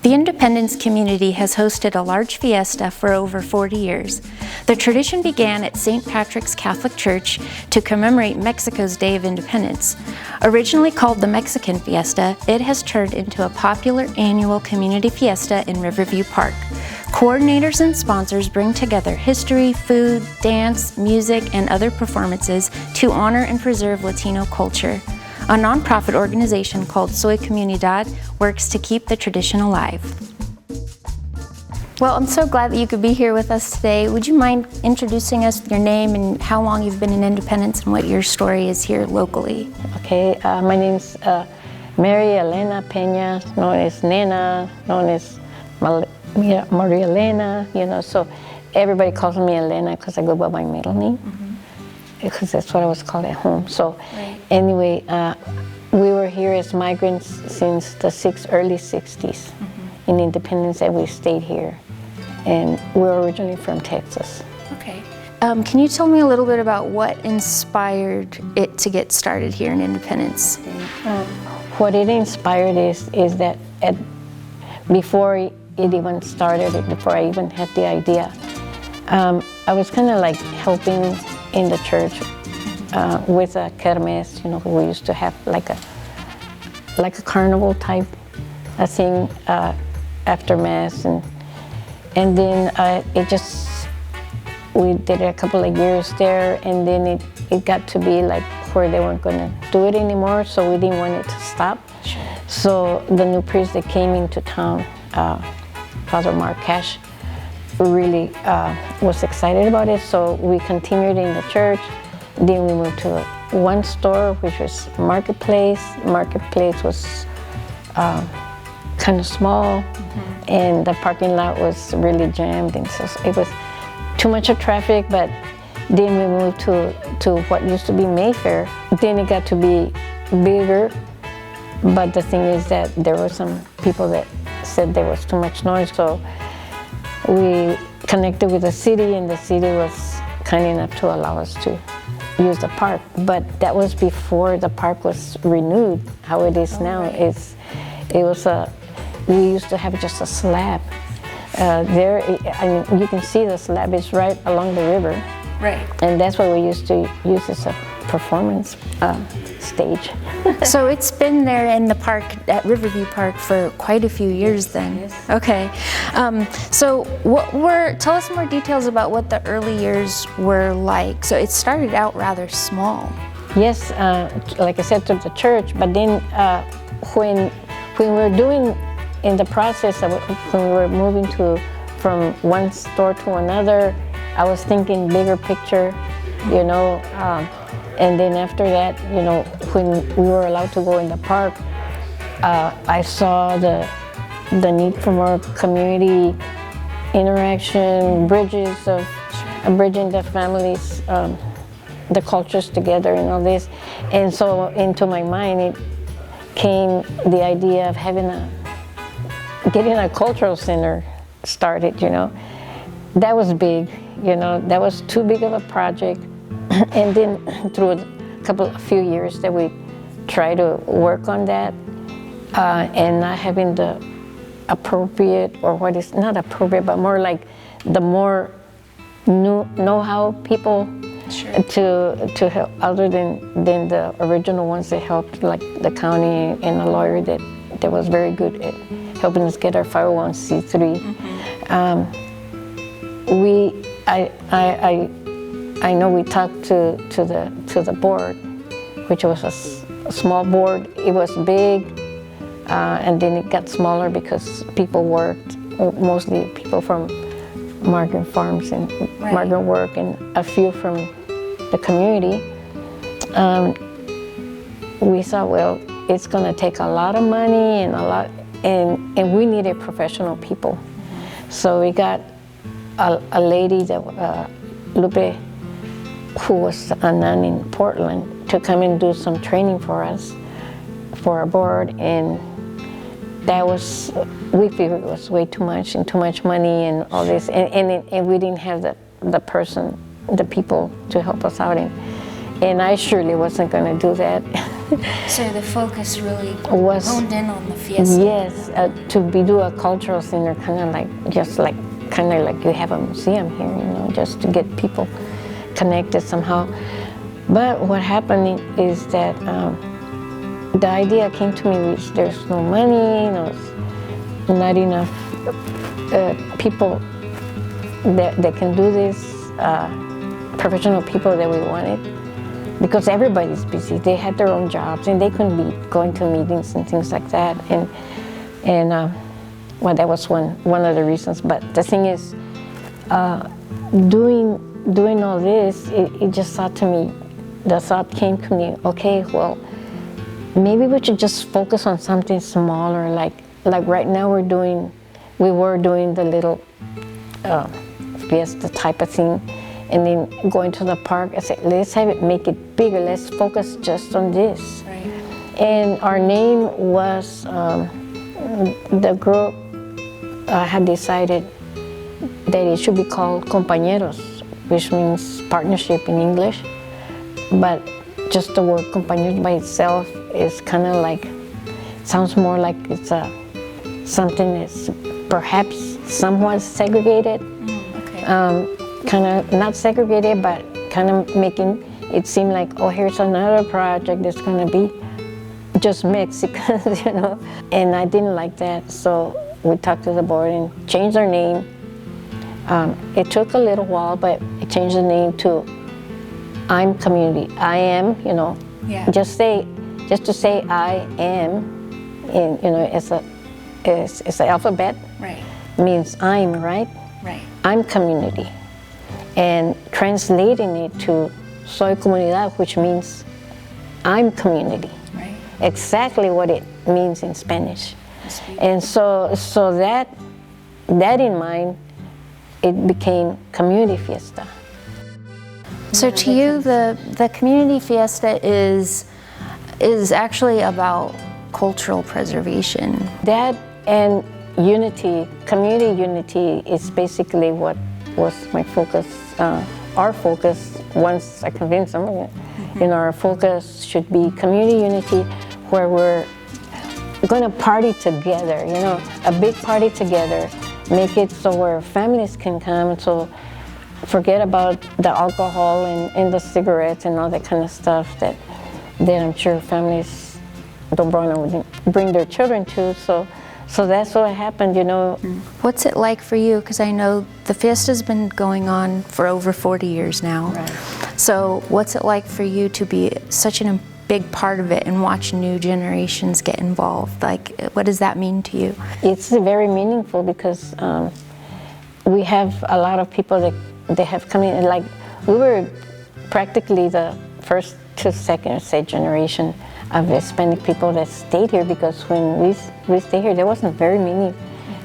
The Independence community has hosted a large fiesta for over 40 years. The tradition began at St. Patrick's Catholic Church to commemorate Mexico's Day of Independence. Originally called the Mexican Fiesta, it has turned into a popular annual community fiesta in Riverview Park. Coordinators and sponsors bring together history, food, dance, music, and other performances to honor and preserve Latino culture. A nonprofit organization called Soy Comunidad works to keep the tradition alive. Well, I'm so glad that you could be here with us today. Would you mind introducing us with your name and how long you've been in Independence and what your story is here locally? Okay, my name's Mary Elena Peña, known as Nena, known as Maria Elena, so everybody calls me Elena because I go by my middle name. Because that's what I was called at home. So anyway, we were here as migrants since the early 60s in Independence, and we stayed here. And we're originally from Texas. Okay. Can you tell me a little bit about what inspired it to get started here in Independence? What it inspired is that before it even started, before I even had the idea, I was kind of like helping in the church with a kermes, we used to have like a carnival type thing after mass, and then we did a couple of years there, and then it got to be like where they weren't going to do it anymore, so we didn't want it to stop. Sure. So the new priest that came into town, Father Mark Cash, really was excited about it, so we continued in the church. Then we moved to one store, which was Marketplace. Marketplace was kind of small, and the parking lot was really jammed, and so it was too much of traffic. But then we moved to what used to be Mayfair. Then it got to be bigger, but the thing is that there were some people that said there was too much noise, so we connected with the city, and the city was kind enough to allow us to use the park. But that was before the park was renewed. How it is now, we used to have just a slab. There, you can see the slab is right along the river. Right. And that's what we used to use as a performance stage. So it's been there in the park, at Riverview Park, for quite a few years then. Yes. Okay. So tell us more details about what the early years were like. So it started out rather small. Yes, like I said, to the church, but then when we were doing, in the process of when we were moving from one store to another, I was thinking bigger picture, and then after that, when we were allowed to go in the park, I saw the need for more community interaction, bridging the families, the cultures together, and all this. And so into my mind, it came the idea of getting a cultural center started, That was big, that was too big of a project. And then through a few years that we tried to work on that, and not having the appropriate, or what is not appropriate, but more like the more know-how people. Sure. to help, other than the original ones that helped, like the county and a lawyer that was very good at helping us get our 501c3. I know we talked to the board, which was a small board. It was big, and then it got smaller because people worked, mostly people from migrant farms and migrant work, and a few from the community. We thought, well, it's going to take a lot of money and we needed professional people. So we got a lady that Lupe, who was a nun in Portland, to come and do some training for us, for our board, and we figured it was way too much and too much money and all this, and we didn't have the people to help us out, and I surely wasn't going to do that. So the focus really was honed in on the fiesta. Yes, to do a cultural center, kind of like you have a museum here, you know, just to get people connected somehow. But what happened is that the idea came to me, which there's no money, not enough people that can do this, professional people that we wanted, because everybody's busy. They had their own jobs and they couldn't be going to meetings and things like that. And well, that was one of the reasons. But the thing is, doing all this, it just the thought came to me, okay, well, maybe we should just focus on something smaller, like right now we were doing the little fiesta type of thing, and then going to the park. I said, let's make it bigger. Let's focus just on this. Right. And our name was, the group had decided that it should be called Compañeros, which means partnership in English. But just the word compañeros by itself is kind of like, sounds more like it's something that's perhaps somewhat segregated. Okay. Kind of not segregated, but kind of making it seem like, oh, here's another project that's going to be just Mexicans, you know. And I didn't like that, so we talked to the board and changed our name. It took a little while, but it changed the name to I'm Community. I am, you know, Yeah. just to say I am, in, you know, it's an alphabet. Right. Means I'm, right? Right. I'm Community. And translating it to Soy Comunidad, which means I'm Community. Right. Exactly what it means in Spanish. And so that in mind, it became Community Fiesta. So to you, the Community Fiesta is actually about cultural preservation. That and unity, community unity, is basically what was my focus, our focus, once I convinced them. You know, our focus should be community unity, where we're going to party together, you know, a big party together, make it so where families can come, so forget about the alcohol and the cigarettes and all that kind of stuff that I'm sure families don't bring their children to. So that's what happened, you know. What's it like for you? Because I know the Fiesta's been going on for over 40 years now. Right. So what's it like for you to be such a big part of it and watch new generations get involved? Like, what does that mean to you? It's very meaningful because we have a lot of people that they have come in. Like, we were practically the first to second or third generation of Hispanic people that stayed here, because when we stayed here, there wasn't very many.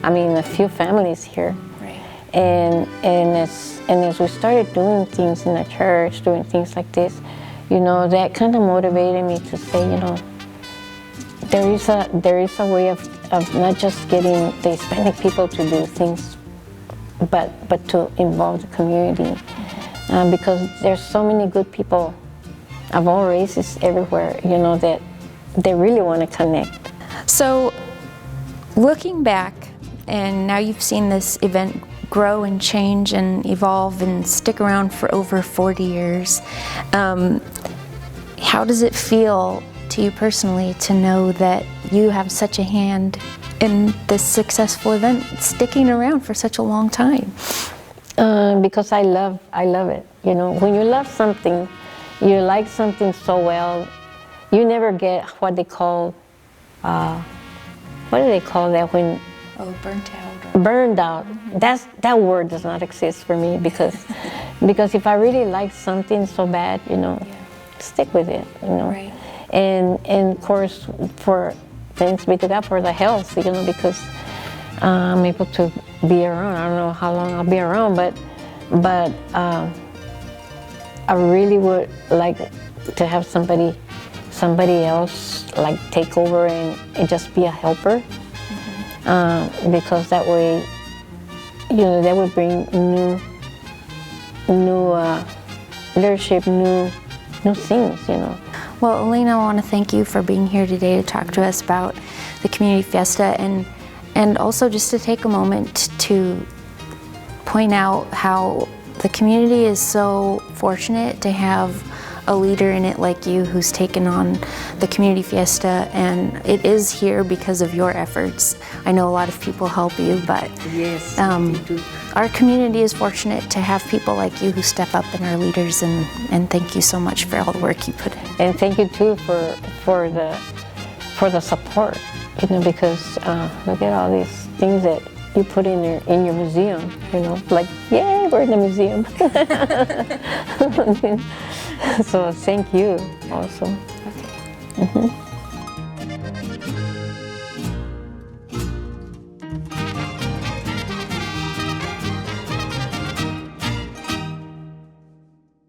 I mean, a few families here. Right. And as we started doing things in the church, doing things like this, you know, that kind of motivated me to say, you know, there is a way of not just getting the Hispanic people to do things, but to involve the community, because there's so many good people of all races everywhere, you know, that they really want to connect. So, looking back, and now you've seen this event grow and change and evolve and stick around for over 40 years, how does it feel to you personally to know that you have such a hand in this successful event sticking around for such a long time? Because I love it. You know, when you love something, you like something so well, you never get what they call, what do they call that when? Oh, burnt out. Burned out. That word does not exist for me, because if I really like something so bad, you know, stick with it, you know. Right. And of course, for thanks be to God for the health, you know, because I'm able to be around. I don't know how long I'll be around, but I really would like to have somebody else like take over and just be a helper, because that way, you know, that would bring new leadership, new things, you know. Well, Elena, I want to thank you for being here today to talk to us about the Community Fiesta, and also just to take a moment to point out how the community is so fortunate to have a leader in it like you who's taken on the Community Fiesta, and it is here because of your efforts. I know a lot of people help you, but Yes, our community is fortunate to have people like you who step up and are leaders, and thank you so much for all the work you put in. And thank you too for the support, because look at all these things that you put in your museum, like, yay, we're in the museum. So thank you also. Okay.